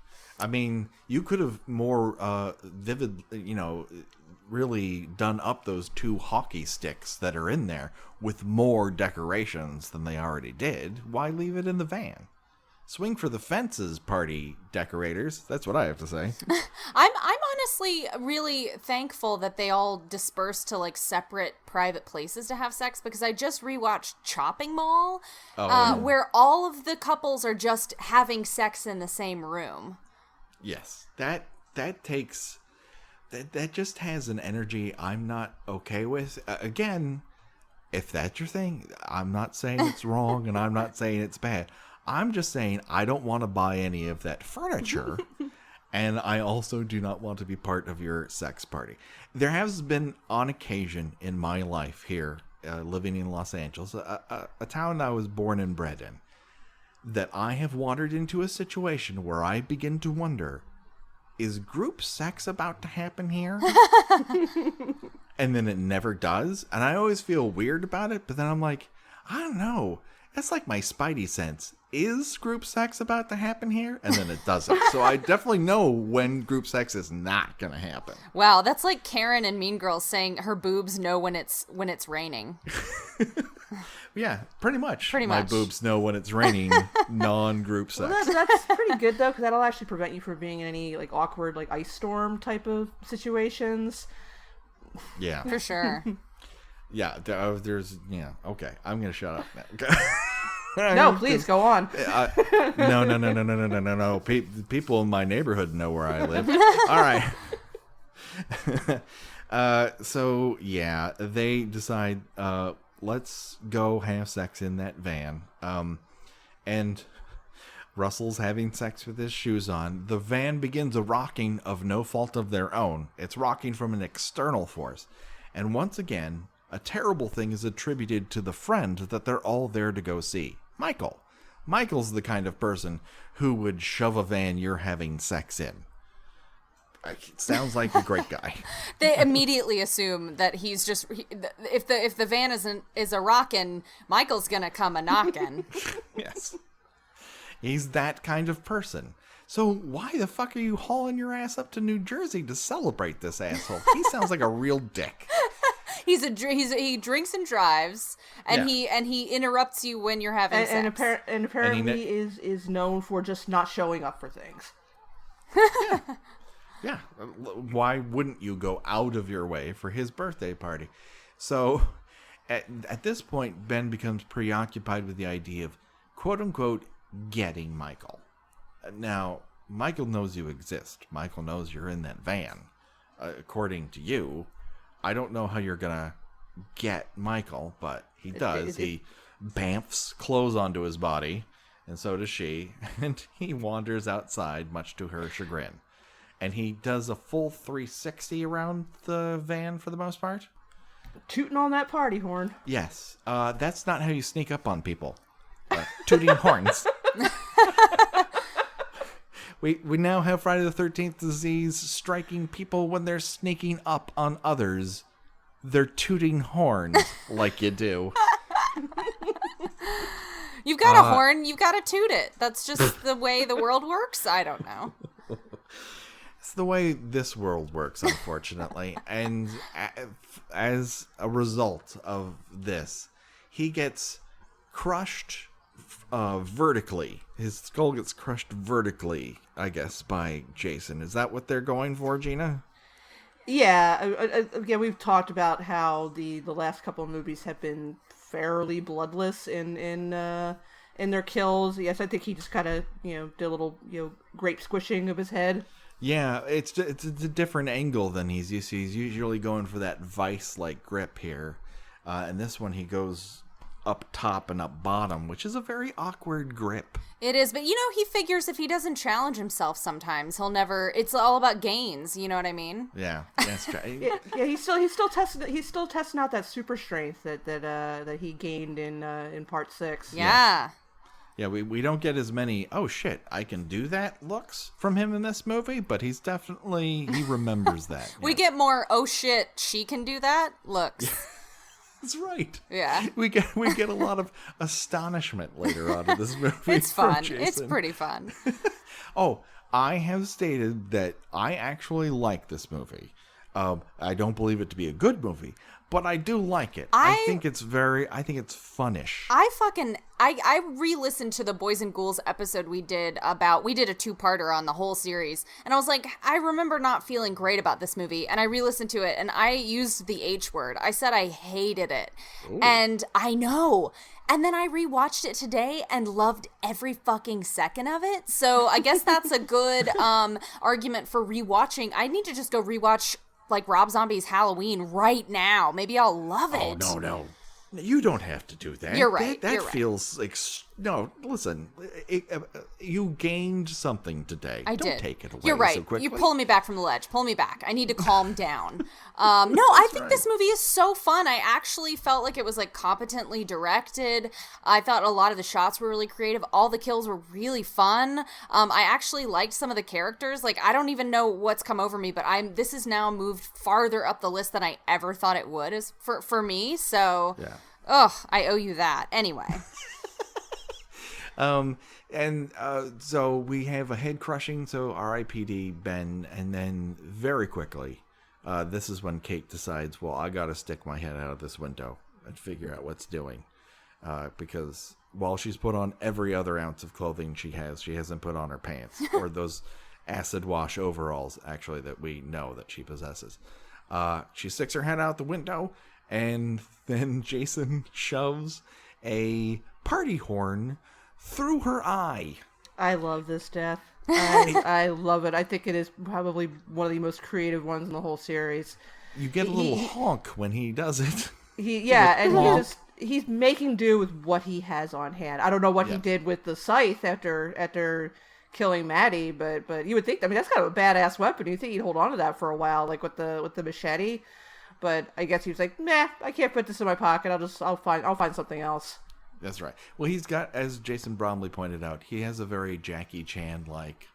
I mean, you could have more vivid, really done up those 2 hockey sticks that are in there with more decorations than they already did. Why leave it in the van? Swing for the fences, party decorators. That's what I have to say. I'm honestly really thankful that they all dispersed to like separate private places to have sex, because I just rewatched Chopping Mall, where all of the couples are just having sex in the same room. Yes, that takes that just has an energy I'm not okay with. Again, if that's your thing, I'm not saying it's wrong and I'm not saying it's bad. I'm just saying I don't want to buy any of that furniture, and I also do not want to be part of your sex party. There has been, on occasion in my life here, living in Los Angeles, a town I was born and bred in, that I have wandered into a situation where I begin to wonder, is group sex about to happen here? And then it never does, and I always feel weird about it, but then I'm like, I don't know. That's like my spidey sense. Is group sex about to happen here? And then it doesn't. So I definitely know when group sex is not going to happen. Wow, that's like Karen in Mean Girls saying her boobs know when it's raining. Yeah, pretty much. Pretty My much. boobs know when it's raining, non-group sex. Well, that's pretty good though, because that'll actually prevent you from being in any like awkward like ice storm type of situations. Yeah. For sure. Yeah, there's, okay. I'm going to shut up now. No, please go on. No. People in my neighborhood know where I live. All right. So, yeah, they decide, let's go have sex in that van. And Russell's having sex with his shoes on. The van begins a rocking of no fault of their own. It's rocking from an external force. And once again, a terrible thing is attributed to the friend that they're all there to go see, Michael. Michael's the kind of person who would shove a van you're having sex in. It sounds like a great guy. They immediately assume that he's just if the van is a rockin', Michael's gonna come a knockin'. Yes. He's that kind of person. So why the fuck are you hauling your ass up to New Jersey to celebrate this asshole? He sounds like a real dick. He drinks and drives, and Yeah. he interrupts you when you're having sex. And apparently is known for just not showing up for things. Yeah. Why wouldn't you go out of your way for his birthday party? So at this point, Ben becomes preoccupied with the idea of, quote unquote, getting Michael. Now, Michael knows you exist. Michael knows you're in that van. According to you, I don't know how you're going to get Michael, but he does. He bamfs clothes onto his body, and so does she, and he wanders outside, much to her chagrin. And he does a full 360 around the van for the most part. Tooting on that party horn. Yes. That's not how you sneak up on people. Tooting horns. We now have Friday the 13th disease striking people when they're sneaking up on others. They're tooting horns like you do. You've got a horn, you've got to toot it. That's just the way the world works. I don't know. It's the way this world works, unfortunately. And as a result of this, he gets crushed vertically. His skull gets crushed vertically, I guess, by Jason. Is that what they're going for, Gina? Yeah, again, we've talked about how the last couple of movies have been fairly bloodless in their kills. Yes, I think he just kind of did a little grape squishing of his head. Yeah, it's a different angle than he's used to. He's usually going for that vice-like grip here, and this one he goes up top and up bottom, which is a very awkward grip. It is, but he figures if he doesn't challenge himself sometimes, he'll never. It's all about gains. You know what I mean? Yeah, that's true. Yeah, he's still testing out that super strength that he gained in part 6. Yeah. Yeah, we don't get as many, oh shit, I can do that looks from him in this movie, but he remembers that. We get more, oh shit, she can do that looks. That's right. Yeah. We get a lot of astonishment later on in this movie. It's fun. Jason. It's pretty fun. Oh, I have stated that I actually like this movie. I don't believe it to be a good movie, but I do like it. I think it's funnish. I re-listened to the Boys and Ghouls episode we did a 2-parter on the whole series, and I was like, I remember not feeling great about this movie, and I re-listened to it, and I used the H word. I said I hated it. Ooh. And I know. And then I rewatched it today and loved every fucking second of it. So I guess that's a good argument for rewatching. I need to just go rewatch like Rob Zombie's Halloween right now. Maybe I'll love it. Oh, no. You don't have to do that. You're right. That feels like... No, listen. You gained something today. I did. Don't take it away You're right. So quickly. You're pulling me back from the ledge. Pull me back. I need to calm down. I think this movie is so fun. I actually felt like it was like competently directed. I thought a lot of the shots were really creative. All the kills were really fun. I actually liked some of the characters. Like, I don't even know what's come over me, but this has now moved farther up the list than I ever thought it would for me. So, yeah. I owe you that. Anyway. So we have a head crushing, so R.I.P.D. Ben, and then very quickly, this is when Kate decides, well, I gotta stick my head out of this window and figure out what's doing, because while she's put on every other ounce of clothing she hasn't put on her pants, or those acid wash overalls, actually, that we know that she possesses. She sticks her head out the window, and then Jason shoves a party horn through her eye. I love this death. I love it. I think it is probably one of the most creative ones in the whole series. You get a little honk when he does it. He's making do with what he has on hand. I don't know what he did with the scythe after killing Maddie, but you would think, I mean, that's kind of a badass weapon. You think he'd hold on to that for a while, like with the machete. But I guess he was like, nah, I can't put this in my pocket. I'll find something else. That's right. Well, he's got, as Jason Bromley pointed out, he has a very Jackie Chan-like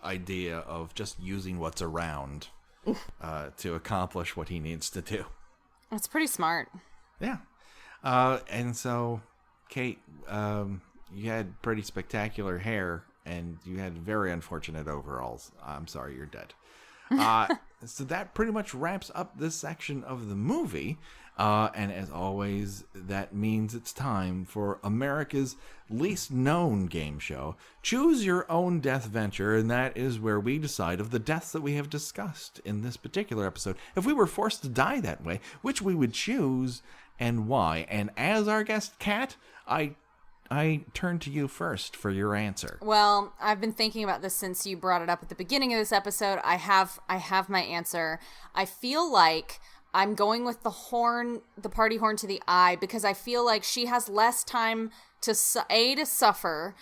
idea of just using what's around to accomplish what he needs to do. That's pretty smart. Yeah. And so, Kate, you had pretty spectacular hair, and you had very unfortunate overalls. I'm sorry, you're dead. So that pretty much wraps up this section of the movie. And as always, that means it's time for America's least known game show, Choose Your Own Death Venture, and that is where we decide of the deaths that we have discussed in this particular episode. If we were forced to die that way, which we would choose and why. And as our guest, Kat, I turn to you first for your answer. Well, I've been thinking about this since you brought it up at the beginning of this episode. I have my answer. I feel like I'm going with the party horn to the eye, because I feel like she has less time to suffer,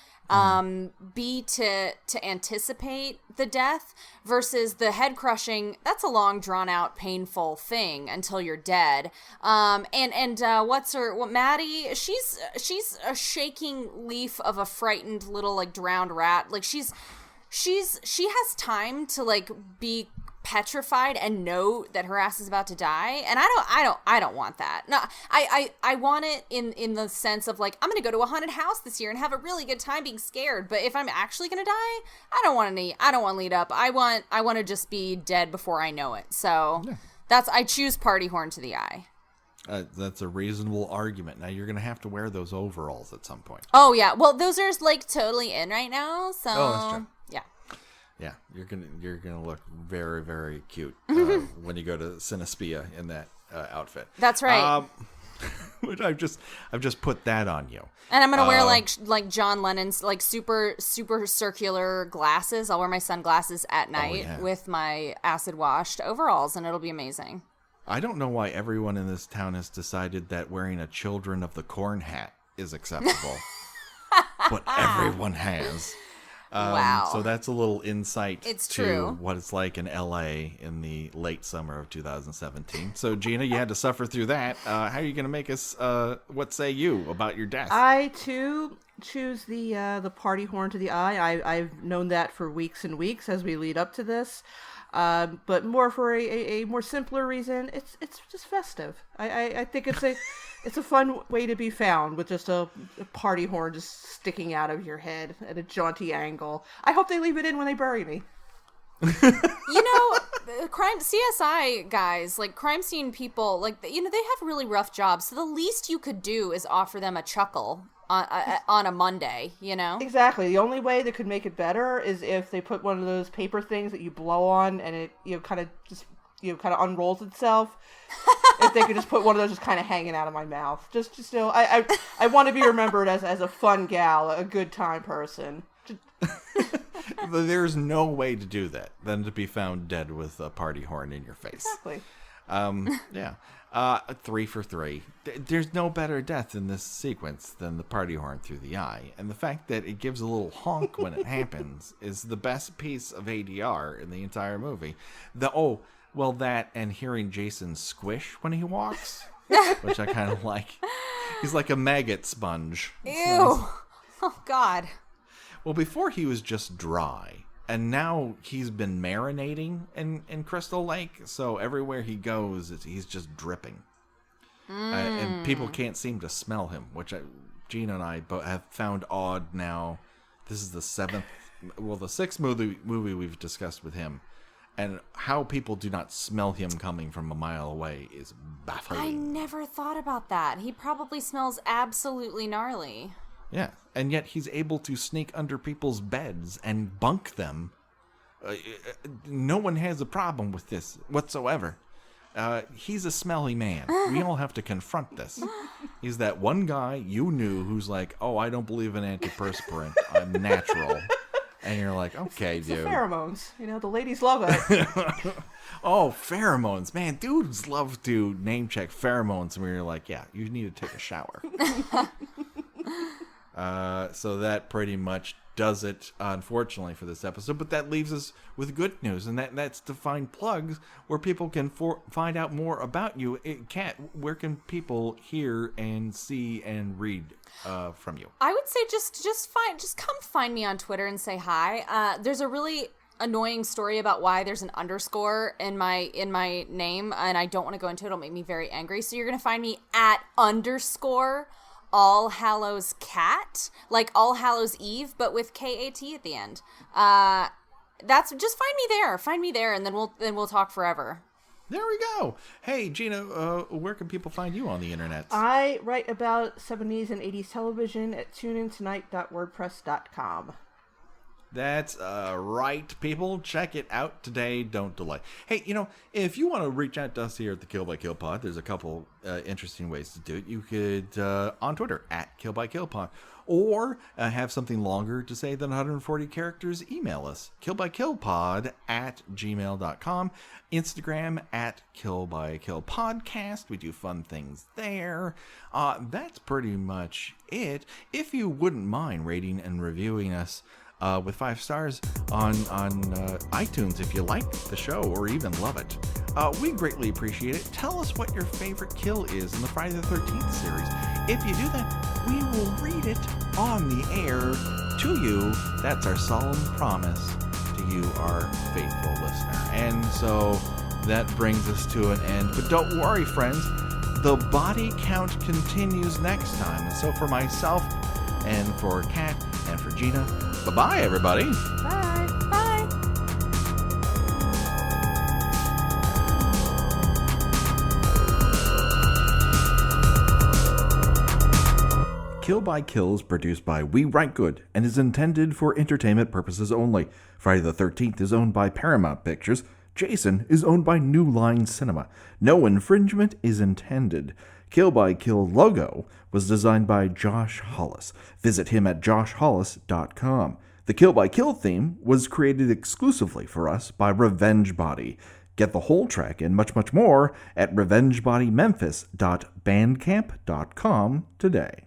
B, to anticipate the death, versus the head crushing. That's a long, drawn out, painful thing until you're dead. Maddie? She's a shaking leaf of a frightened little like drowned rat. Like she has time to like be petrified and know that her ass is about to die, and I don't want that. No, I want it in the sense of like, I'm gonna go to a haunted house this year and have a really good time being scared, but if I'm actually gonna die, I don't want to lead up. I want to just be dead before I know it. So I choose party horn to the eye. That's a reasonable argument. Now you're gonna have to wear those overalls at some point. Oh yeah, well those are like totally in right now, so that's true. Yeah. Yeah, you're gonna look very, very cute when you go to Cinespia in that outfit. That's right. Which I've just put that on you. And I'm gonna wear like John Lennon's like super circular glasses. I'll wear my sunglasses at night with my acid washed overalls, and it'll be amazing. I don't know why everyone in this town has decided that wearing a Children of the Corn hat is acceptable, but everyone has. Wow. So that's a little insight to what it's like in LA in the late summer of 2017. So Gina, you had to suffer through that. How are you going to make us, what say you about your death? I too choose the party horn to the eye. I've known that for weeks and weeks as we lead up to this. But more for a more simpler reason. It's just festive. I think it's It's a fun way to be found with just a party horn just sticking out of your head at a jaunty angle. I hope they leave it in when they bury me. Crime CSI guys, like crime scene people, like they have really rough jobs. So the least you could do is offer them a chuckle on a Monday. Exactly. The only way that could make it better is if they put one of those paper things that you blow on and it kind of unrolls itself. If they could just put one of those just kind of hanging out of my mouth, I want to be remembered as a fun gal, a good time person. There's no way to do that than to be found dead with a party horn in your face. Exactly. Yeah. 3 for 3. There's no better death in this sequence than the party horn through the eye. And the fact that it gives a little honk when it happens is the best piece of ADR in the entire movie. That and hearing Jason squish when he walks, which I kind of like. He's like a maggot sponge. Ew. Nice. Oh, God. Well, before he was just dry, and now he's been marinating in Crystal Lake, so everywhere he goes, he's just dripping. And people can't seem to smell him, which Gina and I have found odd now. This is the sixth movie we've discussed with him. And how people do not smell him coming from a mile away is baffling. I never thought about that. He probably smells absolutely gnarly. Yeah, and yet he's able to sneak under people's beds and bunk them. No one has a problem with this whatsoever. He's a smelly man. We all have to confront this. He's that one guy you knew who's like, oh, I don't believe in antiperspirant. I'm natural. And you're like, okay, it's dude. The pheromones. The ladies love it. Oh, pheromones. Man, dudes love to name check pheromones where you're like, yeah, you need to take a shower. So that pretty much does it, unfortunately, for this episode. But that leaves us with good news, and that's to find plugs where people can find out more about you. Kat, where can people hear and see and read from you? I would say just come find me on Twitter and say hi. There's a really annoying story about why there's an underscore in my name, and I don't want to go into it. It'll make me very angry. So you're gonna find me at _ All Hallows Cat, like All Hallows Eve, but with KAT at the end. That's just find me there, and then we'll talk forever. There we go. Hey, Gina, where can people find you on the internet? I write about 70s and 80s television at tuneintonight.wordpress.com. That's right, people. Check it out today. Don't delay. Hey, if you want to reach out to us here at the Kill by Kill Pod, there's a couple interesting ways to do it. You could, on Twitter, at Kill by Kill Pod, or have something longer to say than 140 characters, email us, killbykillpod@gmail.com, Instagram at Kill by Kill Podcast. We do fun things there. That's pretty much it. If you wouldn't mind rating and reviewing us, with 5 stars on iTunes if you like the show or even love it. We greatly appreciate it. Tell us what your favorite kill is in the Friday the 13th series. If you do that, we will read it on the air to you. That's our solemn promise to you, our faithful listener. And so that brings us to an end. But don't worry, friends. The body count continues next time. And so for myself and for Kat and for Gina, bye-bye, everybody. Bye. Bye. Kill by Kill is produced by We Write Good and is intended for entertainment purposes only. Friday the 13th is owned by Paramount Pictures. Jason is owned by New Line Cinema. No infringement is intended. Kill by Kill logo was designed by Josh Hollis. Visit him at joshhollis.com. The Kill by Kill theme was created exclusively for us by Revenge Body. Get the whole track and much, much more at revengebodymemphis.bandcamp.com today.